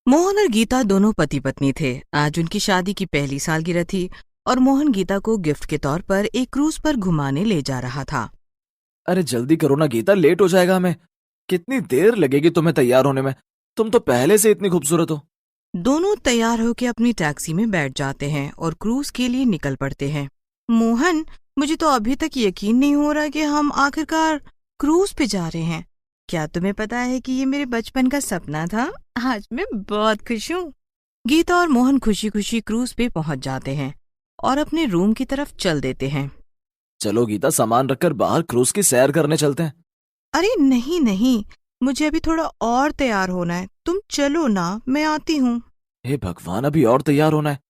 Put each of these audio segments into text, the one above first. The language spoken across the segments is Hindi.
मोहन और गीता दोनों पति पत्नी थे। आज उनकी शादी की पहली सालगिरह थी और मोहन गीता को गिफ्ट के तौर पर एक क्रूज पर घुमाने ले जा रहा था। अरे जल्दी करो ना गीता, लेट हो जाएगा हमें। कितनी देर लगेगी तुम्हें तैयार होने में? तुम तो पहले से इतनी खूबसूरत हो। दोनों तैयार होकर अपनी टैक्सी में बैठ जाते हैं और क्रूज के लिए निकल पड़ते हैं। मोहन, मुझे तो अभी तक यकीन नहीं हो रहा कि हम आखिरकार क्रूज पे जा रहे हैं। क्या तुम्हें पता है कि ये मेरे बचपन का सपना था? आज मैं बहुत खुश हूँ। गीता और मोहन खुशी खुशी क्रूज पे पहुंच जाते हैं और अपने रूम की तरफ चल देते हैं। चलो गीता, सामान रखकर बाहर क्रूज की सैर करने चलते हैं। अरे नहीं नहीं, मुझे अभी थोड़ा और तैयार होना है। तुम चलो ना, मैं आती हूँ। हे भगवान, अभी और तैयार होना है?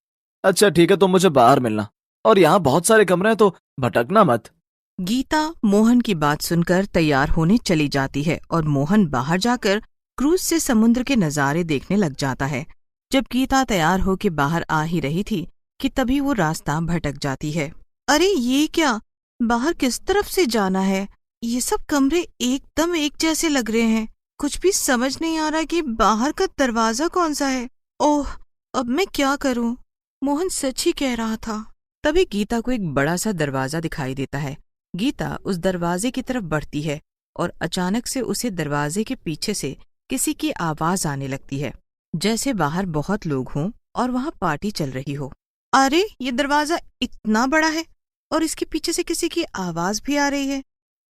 अच्छा ठीक है, तुम मुझे बाहर मिलना, और यहाँ बहुत सारे कमरे हैं तो भटकना मत। गीता मोहन की बात सुनकर तैयार होने चली जाती है और मोहन बाहर जाकर क्रूज से समुद्र के नजारे देखने लग जाता है। जब गीता तैयार होकर बाहर आ ही रही थी कि तभी वो रास्ता भटक जाती है। अरे ये क्या, बाहर किस तरफ से जाना है? ये सब कमरे एकदम एक जैसे लग रहे हैं। कुछ भी समझ नहीं आ रहा कि बाहर का दरवाजा कौन सा है। ओह, अब मैं क्या करूं? मोहन सच ही कह रहा था। तभी गीता को एक बड़ा सा दरवाजा दिखाई देता है। गीता उस दरवाजे की तरफ बढ़ती है और अचानक से उसे दरवाजे के पीछे से किसी की आवाज आने लगती है, जैसे बाहर बहुत लोग हों और वहां पार्टी चल रही हो। अरे ये दरवाजा इतना बड़ा है और इसके पीछे से किसी की आवाज भी आ रही है।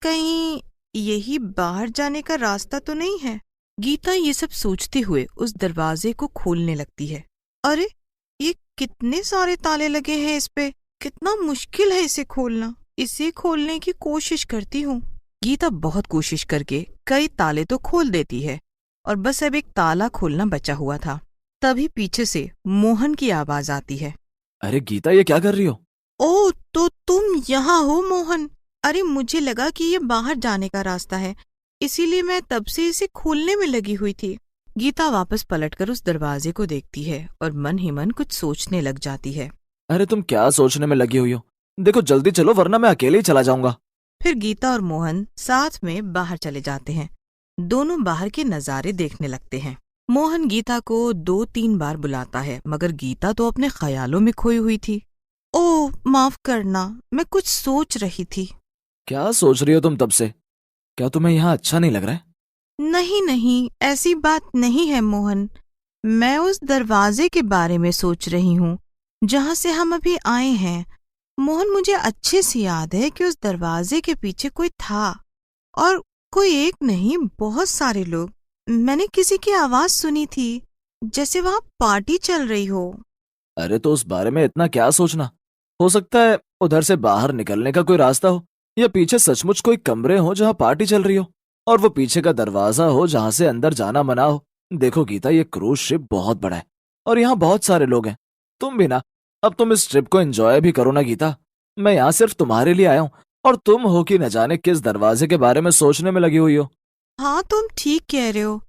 कहीं यही बाहर जाने का रास्ता तो नहीं है? गीता ये सब सोचते हुए उस दरवाजे को खोलने लगती है। अरे ये कितने सारे ताले लगे हैं इस पे, कितना मुश्किल है इसे खोलना। इसे खोलने की कोशिश करती हूँ। गीता बहुत कोशिश करके कई ताले तो खोल देती है और बस अब एक ताला खोलना बचा हुआ था। तभी पीछे से मोहन की आवाज आती है। अरे गीता, ये क्या कर रही हो? ओह, तो तुम यहाँ हो मोहन। अरे मुझे लगा कि ये बाहर जाने का रास्ता है, इसीलिए मैं तब से इसे खोलने में लगी हुई थी। गीता वापस पलटकर उस दरवाजे को देखती है और मन ही मन कुछ सोचने लग जाती है। अरे तुम क्या सोचने में लगी हुई हो? देखो जल्दी चलो, वरना मैं अकेले ही चला जाऊंगा। फिर गीता और मोहन साथ में बाहर चले जाते हैं। दोनों बाहर के नजारे देखने लगते हैं। मोहन गीता को 2-3 बार बुलाता है, मगर गीता तो अपने ख्यालों में खोई हुई थी। ओह माफ करना, मैं कुछ सोच रही थी। क्या सोच रही हो तुम तब से? क्या तुम्हें यहाँ अच्छा नहीं लग रहा है? नहीं नहीं, ऐसी बात नहीं है मोहन। मैं उस दरवाजे के बारे में सोच रही हूँ जहाँ से हम अभी आए हैं। मोहन, मुझे अच्छे से याद है कि उस दरवाजे के पीछे कोई था, और कोई एक नहीं, बहुत सारे लोग। मैंने किसी की आवाज सुनी थी, जैसे वहां पार्टी चल रही हो। अरे तो उस बारे में इतना क्या सोचना। हो सकता है उधर से बाहर निकलने का कोई रास्ता हो, या पीछे सचमुच कोई कमरे हो जहाँ पार्टी चल रही हो, और वो पीछे का दरवाजा हो जहाँ से अंदर जाना मना हो। देखो गीता, ये क्रूज शिप बहुत बड़ा है और यहाँ बहुत सारे लोग हैं। तुम भी ना, अब तुम इस ट्रिप को एंजॉय भी करो ना गीता। मैं यहाँ सिर्फ तुम्हारे लिए आया हूँ, और तुम हो कि न जाने किस दरवाजे के बारे में सोचने में लगी हुई हो। हाँ, तुम ठीक कह रहे हो।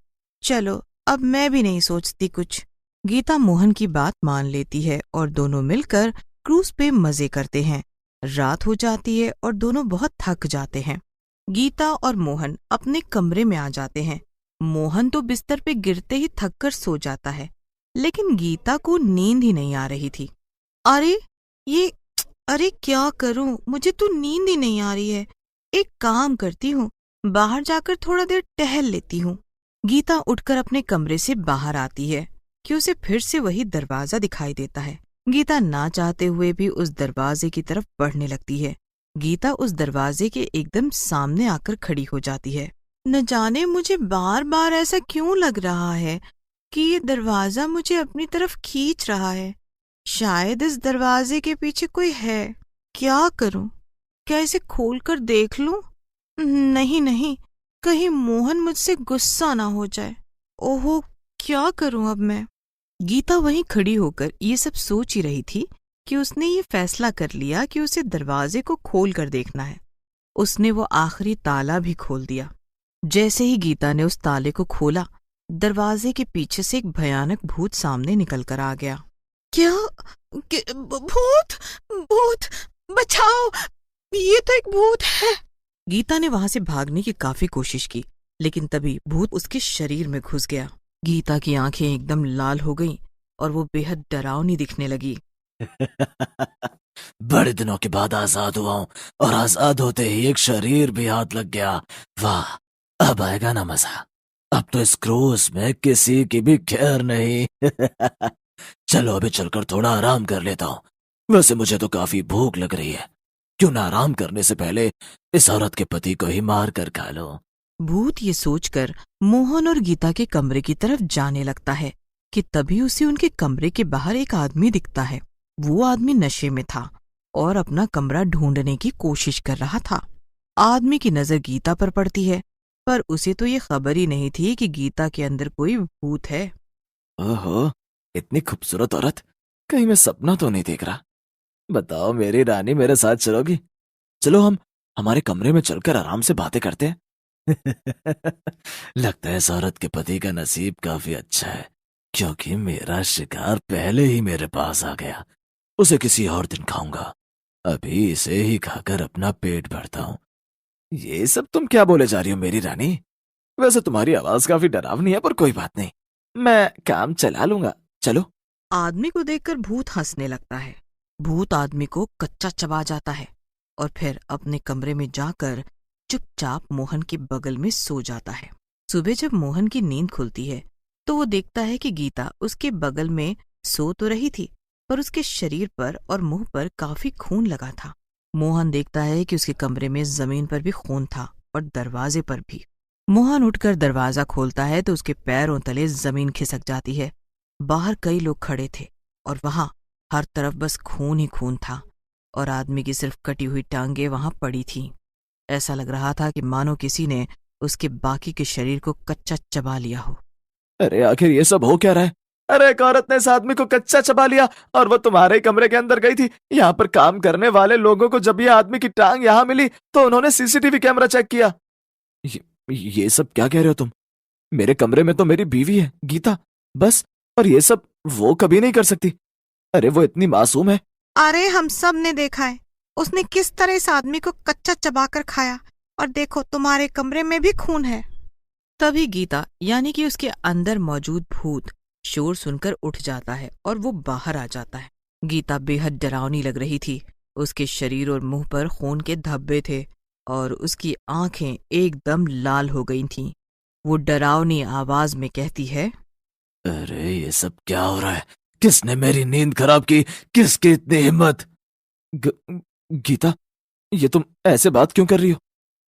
चलो, अब मैं भी नहीं सोचती कुछ। गीता मोहन की बात मान लेती है और दोनों मिलकर क्रूज पे मजे करते हैं। रात हो जाती है और दोनों बहुत थक जाते हैं। गीता और मोहन अपने कमरे में आ जाते हैं। मोहन तो बिस्तर पे गिरते ही थक कर सो जाता है, लेकिन गीता को नींद ही नहीं आ रही थी। अरे ये अरे क्या करूं, मुझे तो नींद ही नहीं आ रही है। एक काम करती हूँ, बाहर जाकर थोड़ा देर टहल लेती हूँ। गीता उठकर अपने कमरे से बाहर आती है कि उसे फिर से वही दरवाजा दिखाई देता है। गीता ना चाहते हुए भी उस दरवाजे की तरफ बढ़ने लगती है। गीता उस दरवाजे के एकदम सामने आकर खड़ी हो जाती है। न जाने मुझे बार बार ऐसा क्यों लग रहा है कि ये दरवाजा मुझे अपनी तरफ खींच रहा है। शायद इस दरवाजे के पीछे कोई है। क्या करूं? क्या इसे खोलकर देख लूं? नहीं नहीं, कहीं मोहन मुझसे गुस्सा ना हो जाए। ओहो, क्या करूं अब मैं? गीता वहीं खड़ी होकर ये सब सोच ही रही थी कि उसने ये फैसला कर लिया कि उसे दरवाजे को खोल कर देखना है। उसने वो आखिरी ताला भी खोल दिया। जैसे ही गीता ने उस ताले को खोला, दरवाजे के पीछे से एक भयानक भूत सामने निकल कर आ गया। क्या? भूत! भूत! बचाओ! ये तो एक भूत है। गीता ने वहां से भागने की काफी कोशिश की, लेकिन तभी भूत उसके शरीर में घुस गया। गीता की आंखें एकदम लाल हो गईं और वो बेहद डरावनी दिखने लगी। बड़े दिनों के बाद आजाद हुआ हूँ और आजाद होते ही एक शरीर भी हाथ लग गया। वाह, अब आएगा ना मजा। अब तो इस क्रूज में किसी की भी खैर नहीं। चलो अभी चलकर थोड़ा आराम कर लेता हूँ। वैसे मुझे तो काफी भूख लग रही है। क्यों ना आराम करने से पहले इस औरत के पति को ही मार कर खा लो। भूत ये सोचकर मोहन और गीता के कमरे की तरफ जाने लगता है कि तभी उसे उनके कमरे के बाहर एक आदमी दिखता है। वो आदमी नशे में था और अपना कमरा ढूंढने की कोशिश कर रहा था। आदमी की नजर गीता पर पड़ती है, पर उसे तो ये खबर ही नहीं थी कि गीता के अंदर कोई भूत है। ओहो, इतनी खूबसूरत औरत, कहीं मैं सपना तो नहीं देख रहा। बताओ मेरी रानी, मेरे साथ चलोगी? चलो हम हमारे कमरे में चलकर आराम से बातें करते हैं। लगता है इस औरत के पति का नसीब काफी अच्छा है, क्योंकि मेरा शिकार पहले ही मेरे पास आ गया। उसे किसी और दिन खाऊंगा, अभी इसे ही खाकर अपना पेट भरता हूँ। ये सब तुम क्या बोले जा रही हो मेरी रानी? वैसे तुम्हारी आवाज काफी डरावनी है, पर कोई बात नहीं, मैं काम चला लूंगा। चलो। आदमी को देखकर भूत हंसने लगता है। भूत आदमी को कच्चा चबा जाता है और फिर अपने कमरे में जाकर चुपचाप मोहन के बगल में सो जाता है। सुबह जब मोहन की नींद खुलती है तो वो देखता है कि गीता उसके बगल में सो तो रही थी, पर उसके शरीर पर और मुंह पर काफी खून लगा था। मोहन देखता है कि उसके कमरे में जमीन पर भी खून था और दरवाजे पर भी। मोहन उठकर दरवाजा खोलता है तो उसके पैरों तले जमीन खिसक जाती है। बाहर कई लोग खड़े थे और वहां हर तरफ बस खून ही खून था और आदमी की सिर्फ कटी हुई टांगे वहां पड़ी थीं। ऐसा लग रहा था कि मानो किसी ने उसके बाकी के शरीर को कच्चा चबा लिया हो। अरे आखिर ये सब हो क्या रहा है? अरे एक औरत ने इस आदमी को कच्चा चबा लिया और वो तुम्हारे कमरे के अंदर गई थी। यहाँ पर काम करने वाले लोगों को जब ये आदमी की टांग यहाँ मिली तो उन्होंने सीसीटीवी कैमरा चेक किया। ये सब क्या कह रहे हो तुम? मेरे कमरे में तो मेरी बीवी है गीता, बस। और ये सब वो कभी नहीं कर सकती। अरे वो इतनी मासूम है। अरे हम सब ने देखा है उसने किस तरह इस आदमी को कच्चा चबाकर खाया, और देखो तुम्हारे कमरे में भी खून है। तभी गीता यानी कि उसके अंदर मौजूद भूत शोर सुनकर उठ जाता है और वो बाहर आ जाता है। गीता बेहद डरावनी लग रही थी। उसके शरीर और मुंह पर खून के धब्बे थे और उसकी आंखें एकदम लाल हो गई थीं। वो डरावनी आवाज में कहती है, अरे ये सब क्या हो रहा है? किसने मेरी नींद खराब की? किसकी इतनी हिम्मत? गीता, ये तुम ऐसे बात क्यों कर रही हो?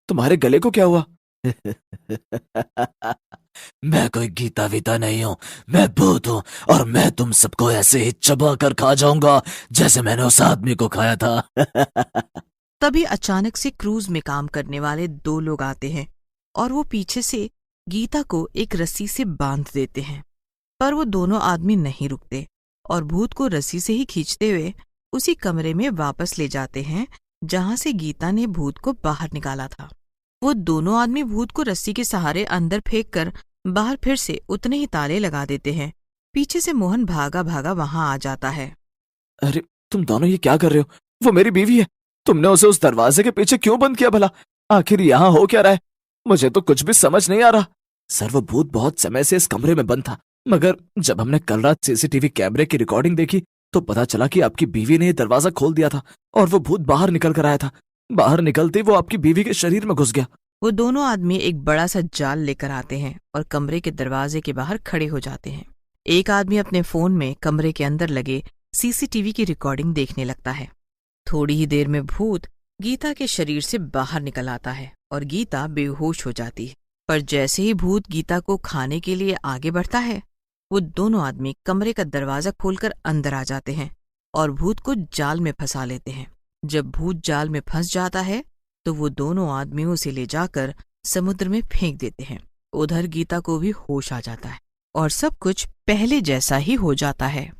तुम्हारे गले को क्या हुआ? मैं कोई गीता वीता नहीं हूं, मैं भूत हूं और मैं तुम सबको ऐसे ही चबा कर खा जाऊंगा जैसे मैंने उस आदमी को खाया था। तभी अचानक से क्रूज में काम करने वाले 2 लोग आते हैं और वो पीछे से गीता को एक रस्सी से बांध देते हैं, पर वो दोनों आदमी नहीं रुकते और भूत को रस्सी से ही खींचते हुए उसी कमरे में वापस ले जाते हैं जहां से गीता ने भूत को बाहर निकाला था। वो दोनों आदमी भूत को रस्सी के सहारे अंदर फेंककर बाहर फिर से उतने ही ताले लगा देते हैं। पीछे से मोहन भागा भागा वहां आ जाता है। अरे तुम दोनों ये क्या कर रहे हो? वो मेरी बीवी है। तुमने उसे उस दरवाजे के पीछे क्यों बंद किया भला? आखिर यहाँ हो क्या रहा है? मुझे तो कुछ भी समझ नहीं आ रहा। सर वो भूत बहुत समय से इस कमरे में बंद था, मगर जब हमने कल रात सीसीटीवी कैमरे की रिकॉर्डिंग देखी तो पता चला कि आपकी बीवी ने ये दरवाजा खोल दिया था और वो भूत बाहर निकल कर आया था। बाहर निकलते वो आपकी बीवी के शरीर में घुस गया। वो दोनों आदमी एक बड़ा सा जाल लेकर आते हैं और कमरे के दरवाजे के बाहर खड़े हो जाते हैं। एक आदमी अपने फोन में कमरे के अंदर लगे सीसीटीवी की रिकॉर्डिंग देखने लगता है। थोड़ी ही देर में भूत गीता के शरीर से बाहर निकल आता है और गीता बेहोश हो जाती है। पर जैसे ही भूत गीता को खाने के लिए आगे बढ़ता है, वो दोनों आदमी कमरे का दरवाजा खोलकर अंदर आ जाते हैं और भूत को जाल में फंसा लेते हैं। जब भूत जाल में फंस जाता है तो वो दोनों आदमी उसे ले जाकर समुद्र में फेंक देते हैं। उधर गीता को भी होश आ जाता है और सब कुछ पहले जैसा ही हो जाता है।